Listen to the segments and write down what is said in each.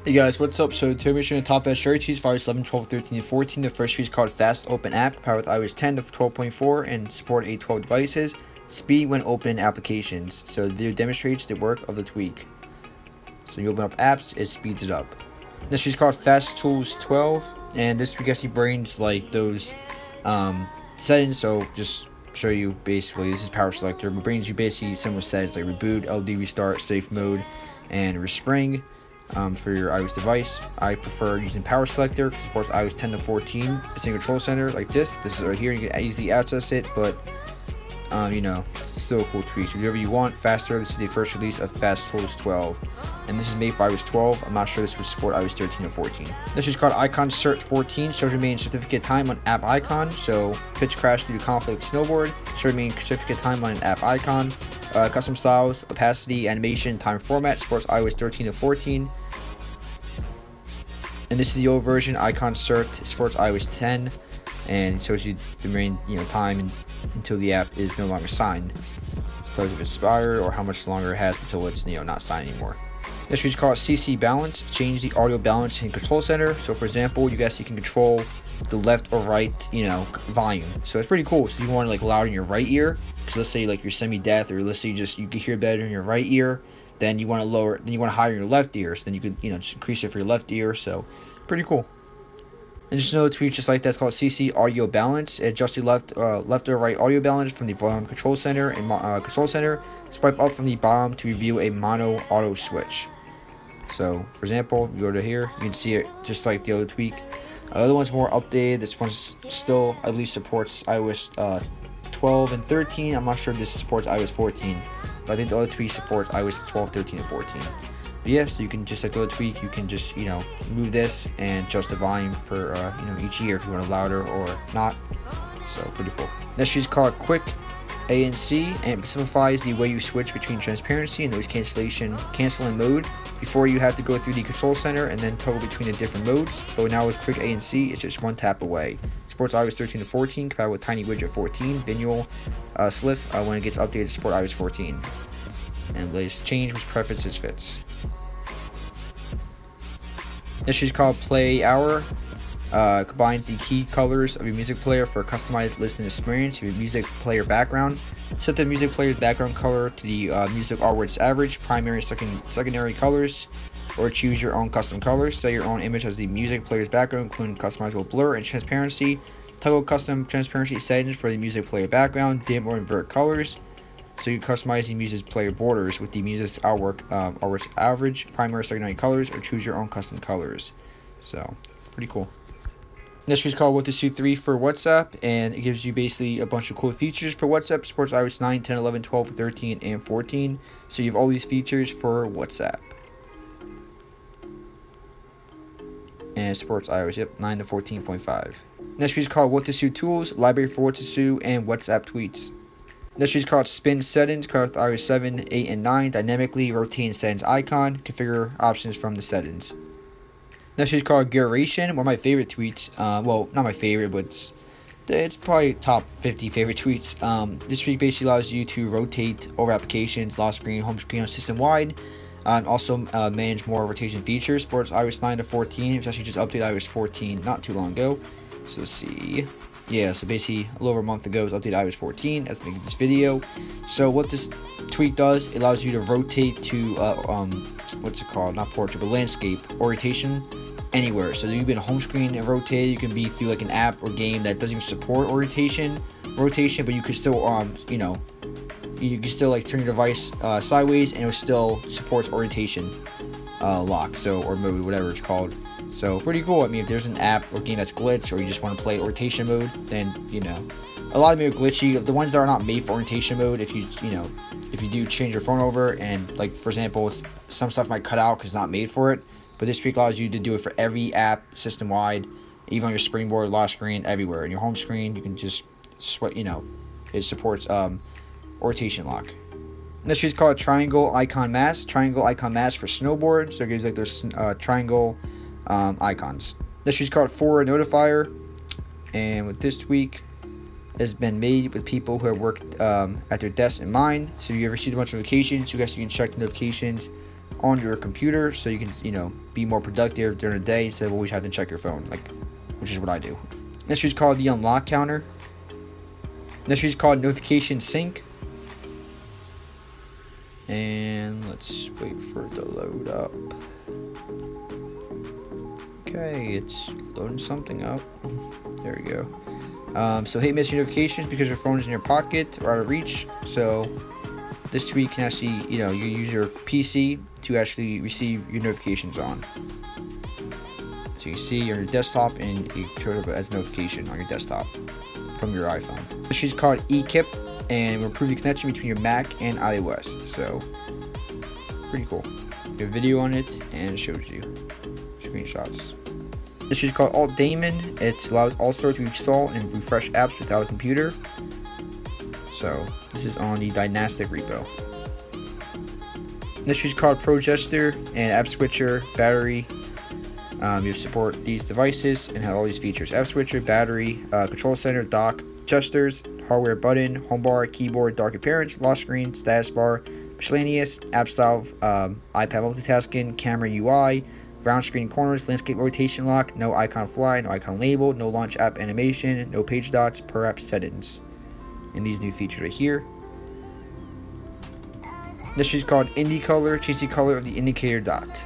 Hey guys, what's up? So today we're showing the top best cherry trees for iOS 11, 12, 13, and 14. The first tree is called Fast Open App, powered with iOS 10 to 12.4 and support A12 devices. Speed when open applications. So this demonstrates the work of the tweak. So you open up apps, it speeds it up. This tree is called Fast Tools 12, and this tweak actually brings like those settings. So just show you basically, this is Power Selector, but brings you basically similar settings like reboot, LD restart, safe mode, and respring. For your iOS device. I prefer using Power Selector because it supports iOS 10 to 14. It's in Control Center like this. This is right here. You can easily access it, but it's still a cool tweak. So whatever you want, faster. This is the first release of Fast Tools 12, and this is made for iOS 12. I'm not sure this would support iOS 13 or 14. This is called Icon Cert 14. Shows remain certificate time on app icon. So if it's crashed due to conflict snowboard, show remain certificate time on an app icon. Custom styles, opacity, animation, time format, supports iOS 13 to 14. And this is the old version. Icon Cert supports iOS 10 and shows you the remaining time until the app is no longer signed. It tells you if it's expired or how much longer it has until it's not signed anymore. This is called CC Balance. Change the audio balance in Control Center. So for example, you guys can control the left or right volume. So it's pretty cool. So you want to louder in your right ear, because let's say you're semi-deaf, or let's say you can hear better in your right ear. Then you want to lower, then you want to higher your left ear. So then you could just increase it for your left ear. So pretty cool. And just another tweak just like that. It's called CC Audio Balance. It adjusts the left or right audio balance from the volume control center and control center. Swipe up from the bottom to review a mono auto switch. So for example, you go to here, you can see it just like the other tweak. The other one's more updated. This one still, I believe, supports iOS 12 and 13. I'm not sure if this supports iOS 14, but I think the other tweak supports iOS 12, 13, and 14. But yeah, so you can just like the other tweak, you can just move this and adjust the volume for each ear if you want it louder or not. So pretty cool. Next is called Quick ANC, and it simplifies the way you switch between transparency and noise canceling mode before you have to go through the control center and then toggle between the different modes. But now with Quick ANC, it's just one tap away. Supports iOS 13 to 14, compatible with Tiny Widget 14, Vinyl Sliff when it gets updated to support iOS 14. And latest change which preferences fits. This is called Play Hour. Combines the key colors of your music player for a customized listening experience of your music player background. Set the music player's background color to the music artwork's average, primary and secondary colors, or choose your own custom colors. Set your own image as the music player's background, including customizable blur and transparency. Toggle custom transparency settings for the music player background, dim or invert colors. So you customize the music player borders with the music's artwork's average, primary, secondary colors, or choose your own custom colors. So pretty cool. Next is called What to Suit 3 for WhatsApp, and it gives you basically a bunch of cool features for WhatsApp. Supports iOS 9, 10, 11, 12, 13, and 14. So you have all these features for WhatsApp. And it supports iOS 9 to 14.5. Next is called What to Suit Tools, library for What to Suit, and WhatsApp tweets. Next is called Spin Settings, covered with iOS 7, 8, and 9. Dynamically rotating settings icon. Configure options from the settings. Next is called Curation, one of my favorite tweets. Well, not my favorite, but it's probably top 50 favorite tweets. This tweet basically allows you to rotate over applications, lock screen, home screen, system wide, and also manage more rotation features. Supports iOS 9 to 14. It's actually just updated iOS 14 not too long ago. So let's see. Yeah, so basically a little over a month ago, it was updated iOS 14 as making this video. So what this tweak does, it allows you to rotate to what's it called? Not portrait, but landscape orientation anywhere. So you can home screen and rotate. You can be through like an app or game that doesn't even support rotation, but you could still you can still turn your device sideways, and it still supports orientation lock, or mode, whatever it's called. So pretty cool. I mean, if there's an app or game that's glitched, or you just want to play orientation mode, then a lot of them are glitchy. Of the ones that are not made for orientation mode, if you do change your phone over, and for example, some stuff might cut out because it's not made for it. But this tweak allows you to do it for every app system wide, even on your springboard, lock screen, everywhere. In your home screen, you can just it supports orientation lock. Next is called Triangle Icon Mask. Triangle Icon Mask for snowboard. So it gives those triangle icons. Next is called Forward Notifier, and with this tweak, has been made with people who have worked at their desks in mind. So if you ever see a bunch of notifications, you guys can check the notifications on your computer, so you can, you know, be more productive during the day instead of always having to check your phone, like, which is what I do. Next feature is called the unlock counter. Next feature is called notification sync. And let's wait for it to load up. Okay, it's loading something up. There we go. So hate miss notifications because your phone is in your pocket or out of reach. So this week you can actually, you know, you use your PC to actually receive your notifications on. So you see you're on your desktop and you show it up as a notification on your desktop from your iPhone. She's called eKip and will improve the connection between your Mac and iOS. So pretty cool. You have a video on it and it shows you screenshots. This is called Alt Daemon. It allows Alt-Store to install and refresh apps without a computer. So this is on the Dynastic repo. This is called Pro Jester and App Switcher Battery. You support these devices and have all these features: App Switcher, battery, control center, dock, gestures, hardware button, home bar, keyboard, dark appearance, lock screen, status bar, miscellaneous, app style, iPad multitasking, camera UI, round screen corners, landscape rotation lock, no icon fly, no icon label, no launch app animation, no page dots, per app settings. And these new features right here. This is called Indie Color, change the color of the indicator dot.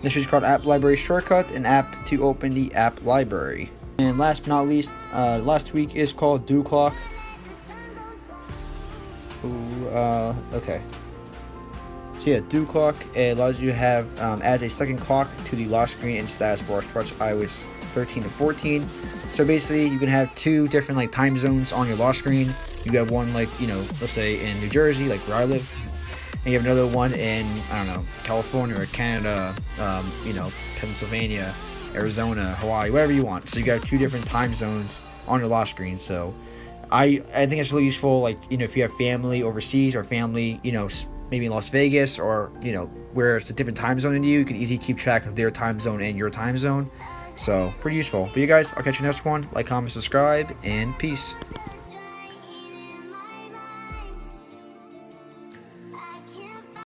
This is called App Library Shortcut, an app to open the app library. And last but not least, last week is called Do Clock. Okay. So yeah, Do Clock, it allows you to have adds a second clock to the lock screen and status bar parts of iOS 13 to 14. So basically, you can have two different like time zones on your lock screen. You have one like, you know, let's say in New Jersey, like where I live, and you have another one in, I don't know, California or Canada, you know, Pennsylvania, Arizona, Hawaii, whatever you want. So you got two different time zones on your lock screen. So I think it's really useful, like, you know, if you have family overseas or family, you know, maybe in Las Vegas or, you know, where it's a different time zone than you can easily keep track of their time zone and your time zone. So pretty useful. But you guys, I'll catch you next one. Like, comment, subscribe, and peace.